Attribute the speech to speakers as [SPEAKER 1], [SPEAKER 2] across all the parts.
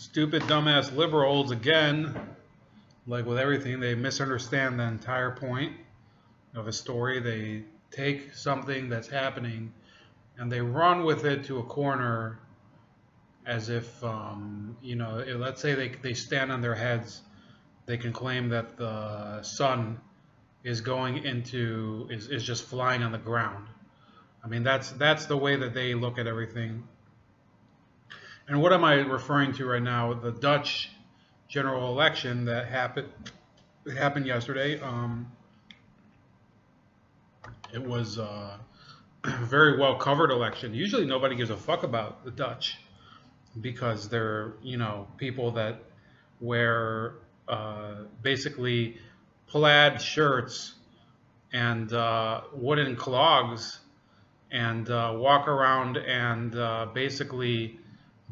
[SPEAKER 1] Stupid, dumbass liberals, again, like with everything, they misunderstand the entire point of a story. They take something that's happening and they run with it to a corner as if, let's say they stand on their heads. They can claim that the sun is is just flying on the ground. I mean, that's the way that they look at everything. And what am I referring to right now? The Dutch general election that happened yesterday. It was a very well covered election. Usually nobody gives a fuck about the Dutch because they're, people that wear basically plaid shirts and wooden clogs and walk around and basically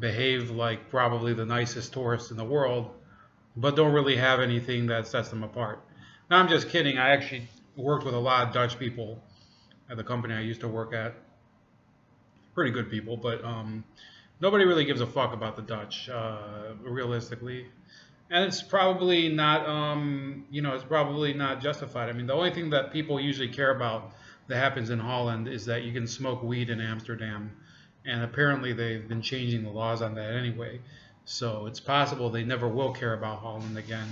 [SPEAKER 1] behave like probably the nicest tourists in the world, but don't really have anything that sets them apart. Now, I'm just kidding. I actually worked with a lot of Dutch people at the company I used to work at. Pretty good people, but nobody really gives a fuck about the Dutch, realistically. And it's probably not, it's probably not justified. I mean, the only thing that people usually care about that happens in Holland is that you can smoke weed in Amsterdam. And apparently they've been changing the laws on that anyway. So it's possible they never will care about Holland again.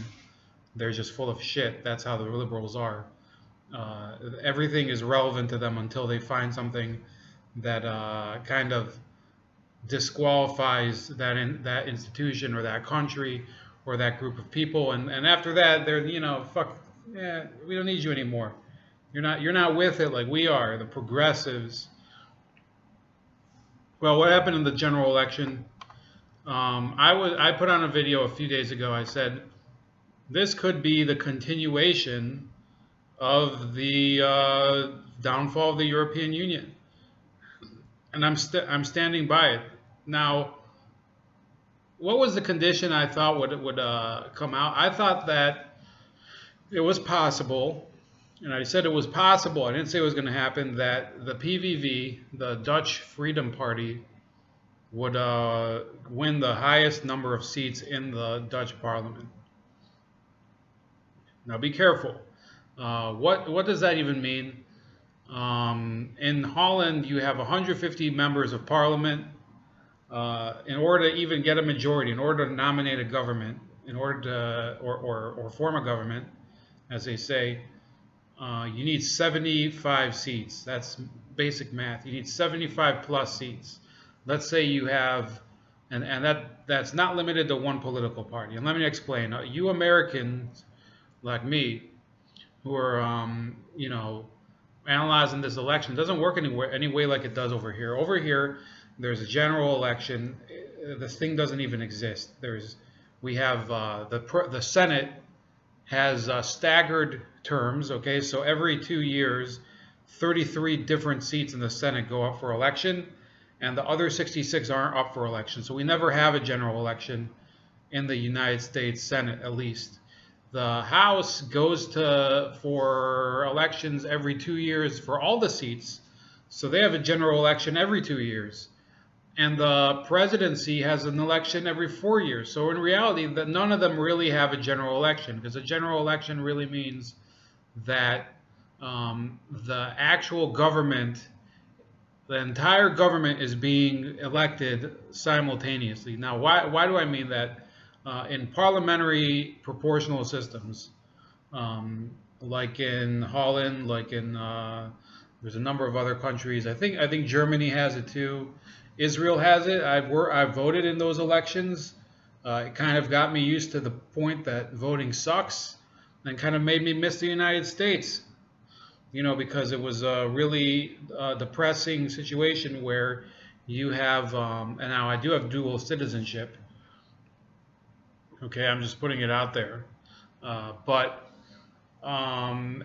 [SPEAKER 1] They're just full of shit. That's how the liberals are. Everything is relevant to them until they find something that kind of disqualifies that institution or that country or that group of people. And after that, they're, fuck, yeah, we don't need you anymore. You're not with it like we are, the progressives. Well, what happened in the general election? I put on a video a few days ago. I said this could be the continuation of the downfall of the European Union, and I'm standing by it. Now, what was the condition I thought would come out? I thought that it was possible. And I said it was possible, I didn't say it was going to happen, that the PVV, the Dutch Freedom Party, would win the highest number of seats in the Dutch parliament. Now be careful. What does that even mean? In Holland, you have 150 members of parliament. In order to even get a majority, in order to nominate a government, in order to, or form a government, as they say, you need 75 seats. That's basic math. You need 75 plus seats. Let's say you have, and that's not limited to one political party. And let me explain. You Americans, like me, who are, analyzing this election, it doesn't work any way like it does over here. Over here, there's a general election. This thing doesn't even exist. We have the Senate has staggered terms, okay? So every 2 years, 33 different seats in the Senate go up for election, and the other 66 aren't up for election. So we never have a general election in the United States Senate, at least. The House goes for elections every 2 years for all the seats, so they have a general election every 2 years. And the presidency has an election every 4 years. So in reality, none of them really have a general election, because a general election really means that the actual government, the entire government, is being elected simultaneously. Now, why do I mean that? In parliamentary proportional systems, like in Holland, like in there's a number of other countries. I think Germany has it too. Israel has it. I've voted in those elections. It kind of got me used to the point that voting sucks, and kind of made me miss the United States. Because it was a really depressing situation where you have, and now I do have dual citizenship. Okay, I'm just putting it out there, but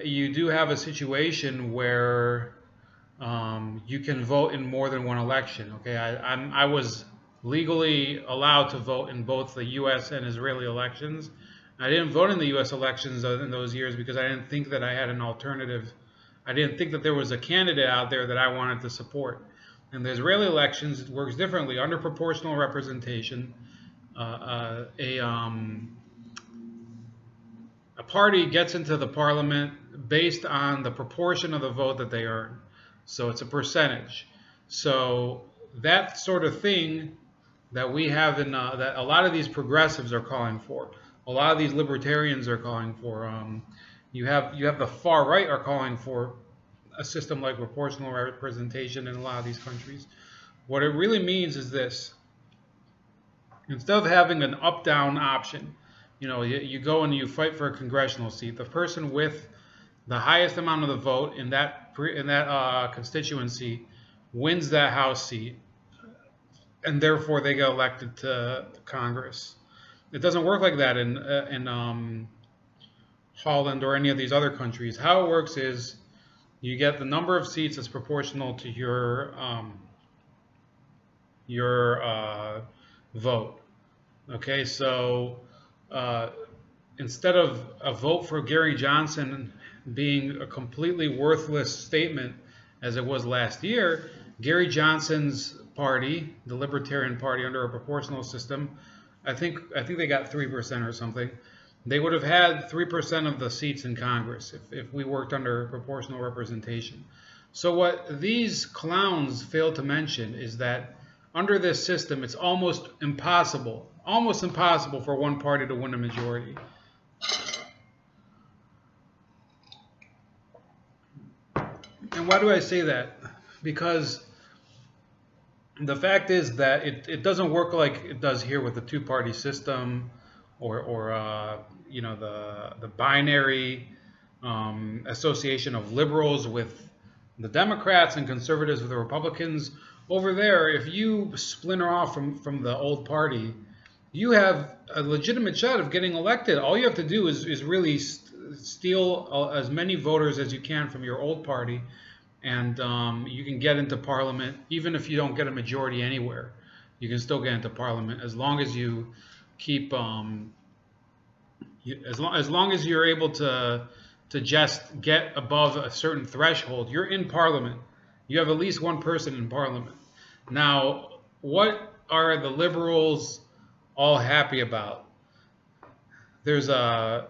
[SPEAKER 1] you do have a situation where you can vote in more than one election. Okay, I was legally allowed to vote in both the U.S. and Israeli elections. I didn't vote in the U.S. elections in those years because I didn't think that I had an alternative. I didn't think that there was a candidate out there that I wanted to support. In the Israeli elections, it works differently. Under proportional representation, a party gets into the parliament based on the proportion of the vote that they earn. So it's a percentage. So that sort of thing that we have in that a lot of these progressives are calling for, a lot of these libertarians are calling for. You have the far right are calling for a system like proportional representation in a lot of these countries. What it really means is this: instead of having an up-down option, you go and you fight for a congressional seat. The person with the highest amount of the vote in that constituency wins that House seat, and therefore they get elected to Congress. It doesn't work like that in Holland or any of these other countries. How it works is you get the number of seats that's proportional to your vote. Okay, so instead of a vote for Gary Johnson being a completely worthless statement as it was last year, Gary Johnson's party, the Libertarian Party under a proportional system, I think they got 3% or something. They would have had 3% of the seats in Congress if we worked under proportional representation. So what these clowns fail to mention is that under this system, it's almost impossible for one party to win a majority. And why do I say that? Because the fact is that it doesn't work like it does here with the two-party system or the binary association of liberals with the Democrats and conservatives with the Republicans. Over there, if you splinter off from the old party, you have a legitimate shot of getting elected. All you have to do is really steal as many voters as you can from your old party, and you can get into parliament. Even if you don't get a majority anywhere, you can still get into parliament as long as you keep as long as you're able to just get above a certain threshold. You're in parliament. You have at least one person in parliament. Now, what are the liberals all happy about? There's the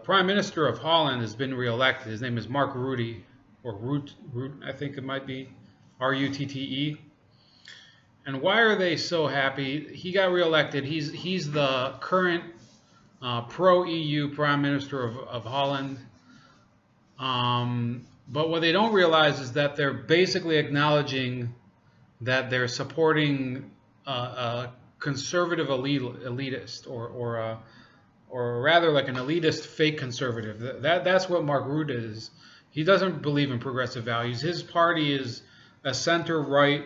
[SPEAKER 1] Prime Minister of Holland has been reelected. His name is Mark Rutte, or Rutte, I think it might be, R-U-T-T-E. And why are they so happy? He got reelected. He's the current pro-EU Prime Minister of Holland. But what they don't realize is that they're basically acknowledging that they're supporting a conservative elitist, or rather like an elitist fake conservative. That's what Mark Rutte is. He doesn't believe in progressive values. His party is a center-right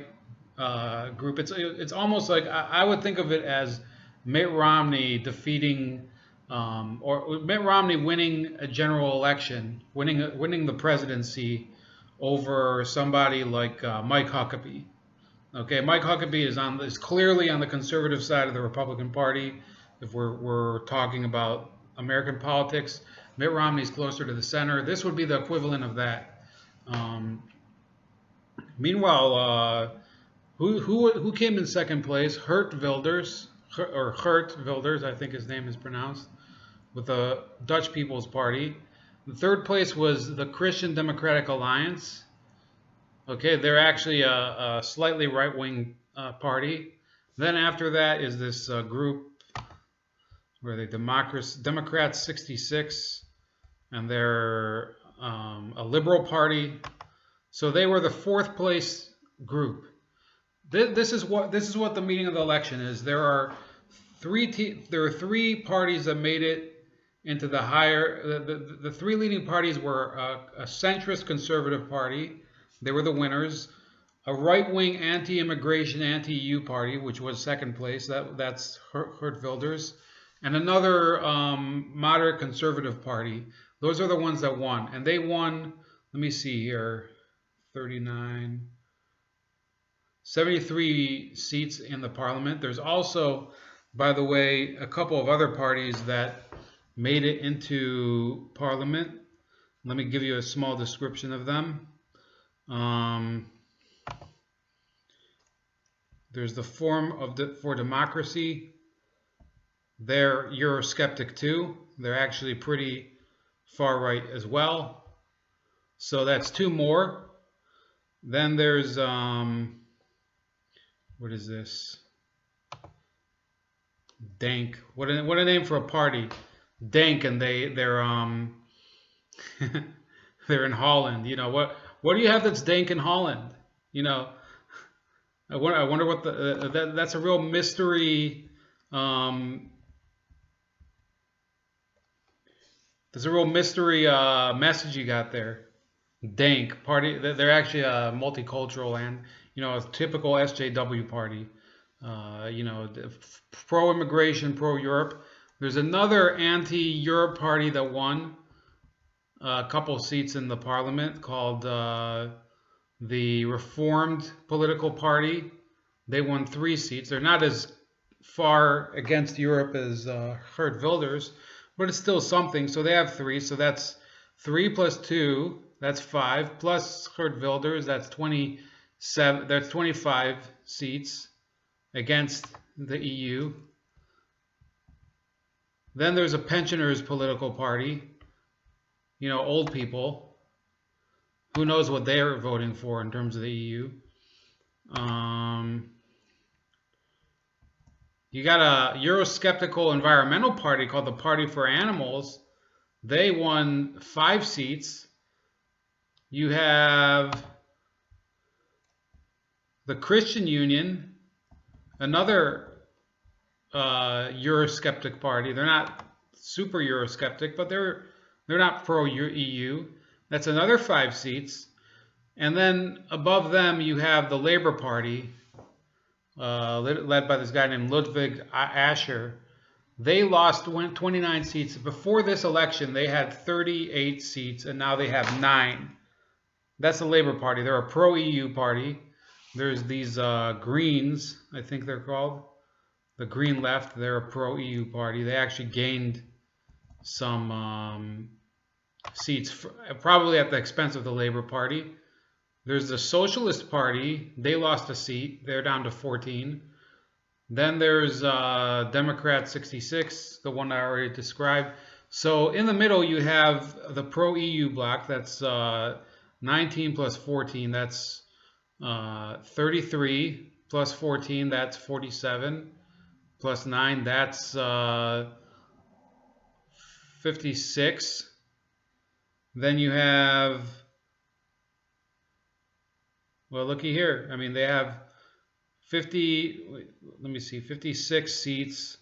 [SPEAKER 1] group. It's almost like I would think of it as Mitt Romney defeating. Or Mitt Romney winning a general election, winning the presidency over somebody like Mike Huckabee. Okay, Mike Huckabee is clearly on the conservative side of the Republican Party. If we're talking about American politics, Mitt Romney's closer to the center. This would be the equivalent of that. Meanwhile, who came in second place? Geert Wilders, I think his name is pronounced, with the Dutch People's Party. The third place was the Christian Democratic Alliance. Okay, they're actually a slightly right-wing party. Then after that is this group where they Democrats 66, and they're a liberal party. So they were the fourth place group. This is what the meaning of the election is. There are three parties that made it into the higher. The three leading parties were a centrist conservative party. They were the winners. A right-wing anti-immigration, anti-EU party, which was second place. That's Geert Wilders. And another moderate conservative party. Those are the ones that won. And they won, let me see here, 73 seats in the parliament. There's also, by the way, a couple of other parties that made it into parliament. Let me give you a small description of them. There's the Forum for Democracy. They're Eurosceptic too. They're actually pretty far right as well. So that's two more. Then there's what is this? Dank. What a name for a party. Dank, and they're they're in Holland. You know what do you have that's dank in Holland? You know, I wonder what that's a real mystery. There's a real mystery message you got there. Dank party. They're actually a multicultural and a typical SJW party. Pro-immigration, pro-Europe. There's another anti-Europe party that won a couple seats in the parliament called the Reformed Political Party. They won 3 seats. They're not as far against Europe as Geert Wilders, but it's still something. So they have 3. So that's 3 plus 2. That's 5 plus Geert Wilders. That's 27. That's 25 seats against the EU. Then there's a pensioners political party. Old people. Who knows what they're voting for in terms of the EU? You got a Eurosceptical environmental party called the Party for Animals. They won 5 seats. You have the Christian Union, another Eurosceptic party. They're not super Eurosceptic, but they're not pro-EU. That's another 5 seats. And then above them you have the Labour Party, led by this guy named Ludwig Ascher. They lost 29 seats. Before this election, they had 38 seats, and now they have 9. That's the Labour Party. They're a pro-EU party. There's these Greens, I think they're called. The Green Left, they're a pro-EU party. They actually gained some seats, probably at the expense of the Labour Party. There's the Socialist Party. They lost a seat. They're down to 14. Then there's Democrat 66, the one I already described. So in the middle, you have the pro-EU bloc. That's 19 plus 14. That's 33 plus 14. That's 47 plus 9. That's 56. Then you have, well, looky here. I mean, they have 56 seats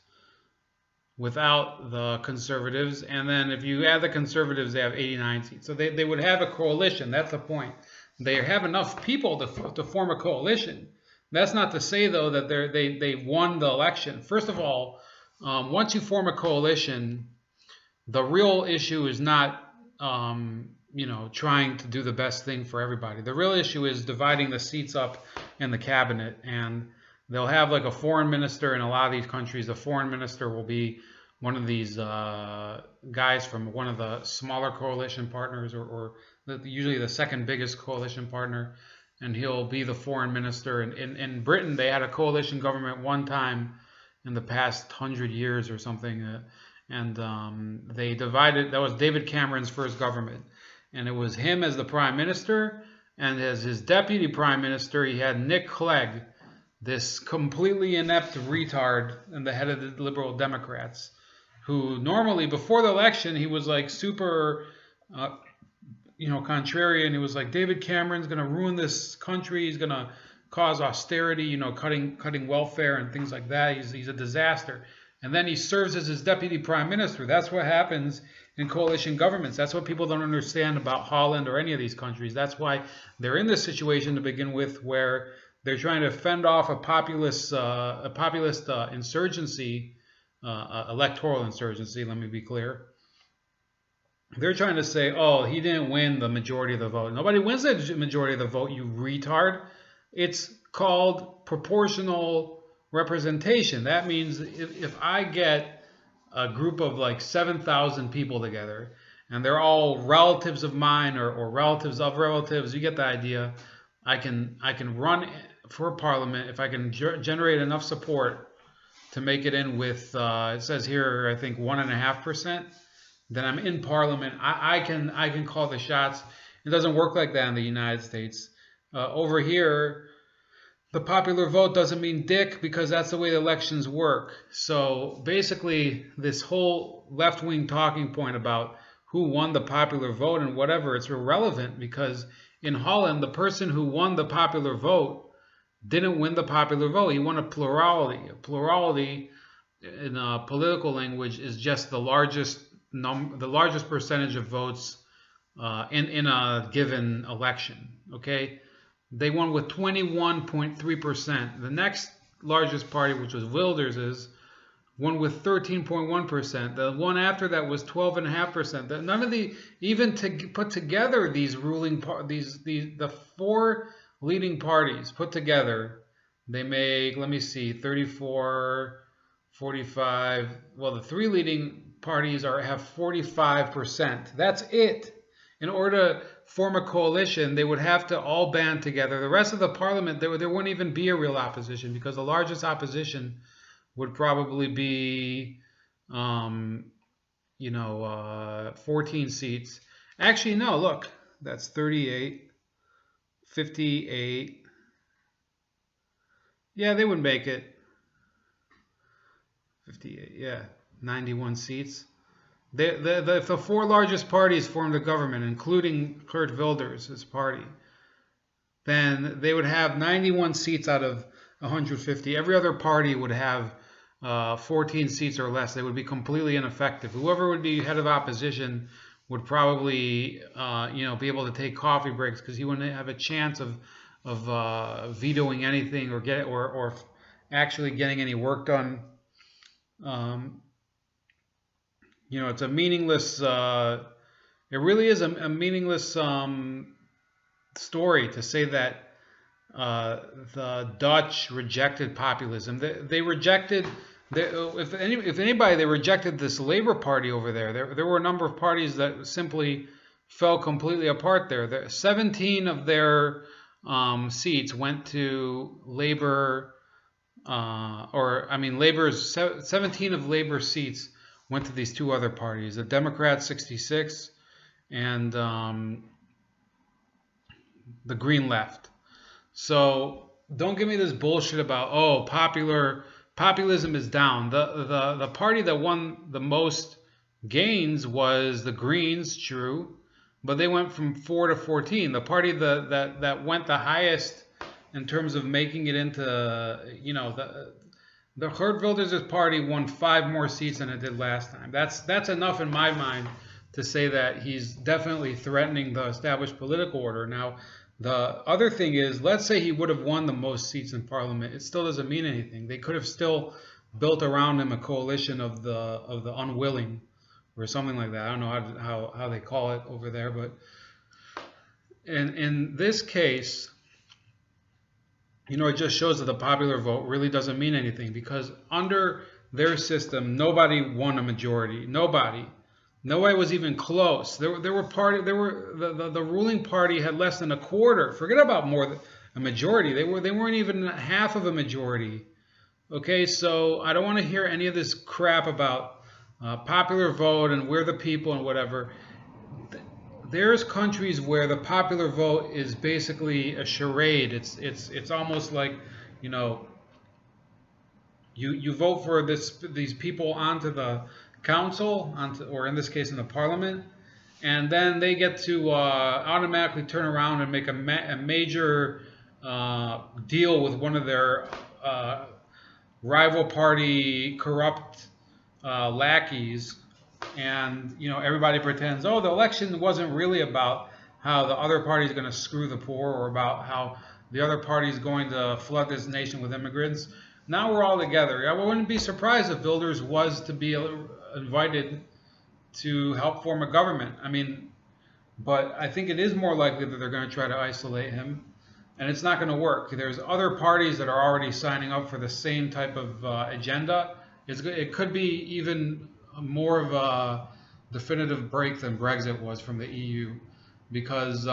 [SPEAKER 1] without the conservatives. And then if you add the conservatives, they have 89 seats. So they would have a coalition. That's the point. They have enough people to form a coalition. That's not to say, though, that they won the election. First of all, once you form a coalition, the real issue is not trying to do the best thing for everybody. The real issue is dividing the seats up in the cabinet, and they'll have like a foreign minister in a lot of these countries. The foreign minister will be one of these guys from one of the smaller coalition partners, or usually the second biggest coalition partner, and he'll be the foreign minister. In Britain, they had a coalition government one time in the past 100 years or something, and they divided. That was David Cameron's first government. And it was him as the prime minister, and as his deputy prime minister, he had Nick Clegg, this completely inept retard and the head of the Liberal Democrats, who normally, before the election, he was like super, contrarian. He was like, David Cameron's going to ruin this country. He's going to cause austerity, cutting welfare and things like that. He's a disaster. And then he serves as his deputy prime minister. That's what happens in coalition governments. That's what people don't understand about Holland or any of these countries. That's why they're in this situation to begin with, where they're trying to fend off a populist insurgency, electoral insurgency. Let me be clear. They're trying to say, oh, he didn't win the majority of the vote. Nobody wins the majority of the vote, you retard. It's called proportional representation. That means if I get a group of like 7,000 people together, and they're all relatives of mine or relatives of relatives, you get the idea. I can run for parliament if I can generate enough support to make it in with, it says here, I think 1.5%, then I'm in Parliament. I can call the shots. It doesn't work like that in the United States. Over here, the popular vote doesn't mean dick because that's the way the elections work. So basically, this whole left-wing talking point about who won the popular vote and whatever, it's irrelevant because in Holland, the person who won the popular vote didn't win the popular vote. He won a plurality. A plurality in political language is just the largest percentage of votes in a given election. Okay. They won with 21.3%. The next largest party, which was Wilders's, won with 13.1%. The one after that was 12.5%. None of the, even to put together these ruling the four leading parties put together, they make, let me see, 34, 45. Well, the three leading parties have 45%. That's it. In order to form a coalition, they would have to all band together. The rest of the parliament, there wouldn't even be a real opposition because the largest opposition would probably be, 14 seats. Actually, no, look, that's 38, 58. Yeah, they would make it. 58, yeah, 91 seats. If the four largest parties formed a government, including Geert Wilders' party, then they would have 91 seats out of 150. Every other party would have 14 seats or less. They would be completely ineffective. Whoever would be head of opposition would probably, be able to take coffee breaks because he wouldn't have a chance of vetoing anything or actually getting any work done. It's a meaningless, it really is a meaningless story to say that the Dutch rejected populism. They rejected, if anybody, they rejected this Labour Party over there. There were a number of parties that simply fell completely apart there. 17 of their seats went to Labour, 17 of Labour seats went to these two other parties, the Democrats 66 and the Green Left. So don't give me this bullshit about, populism is down. The party that won the most gains was the Greens, true, but they went from 4 to 14. The party that went the highest in terms of making it into, the Geert Wilders' party won 5 more seats than it did last time. That's enough in my mind to say that he's definitely threatening the established political order. Now, the other thing is, let's say he would have won the most seats in Parliament. It still doesn't mean anything. They could have still built around him a coalition of the unwilling or something like that. I don't know how they call it over there, but in this case, it just shows that the popular vote really doesn't mean anything because under their system, nobody won a majority. Nobody was even close. The ruling party had less than a quarter. Forget about more than a majority. They weren't even half of a majority. Okay, so I don't want to hear any of this crap about popular vote and we're the people and whatever. There's countries where the popular vote is basically a charade. It's almost like, you vote for these people onto the council, or in this case in the parliament, and then they get to automatically turn around and make a major deal with one of their rival party corrupt lackeys. And everybody pretends, the election wasn't really about how the other party is going to screw the poor or about how the other party is going to flood this nation with immigrants. Now we're all together. I wouldn't be surprised if Wilders was to be invited to help form a government. But I think it is more likely that they're going to try to isolate him, and it's not going to work. There's other parties that are already signing up for the same type of agenda. It could be even more of a definitive break than Brexit was from the EU, because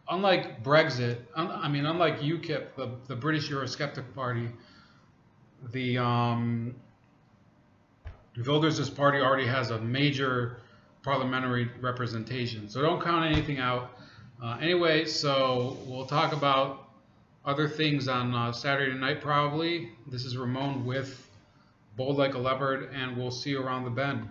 [SPEAKER 1] unlike Brexit, unlike UKIP, the British Eurosceptic Party, the Wilders' party already has a major parliamentary representation. So don't count anything out. Anyway, so we'll talk about other things on Saturday night probably. This is Ramon with Bold Like a Leopard, and we'll see you around the bend.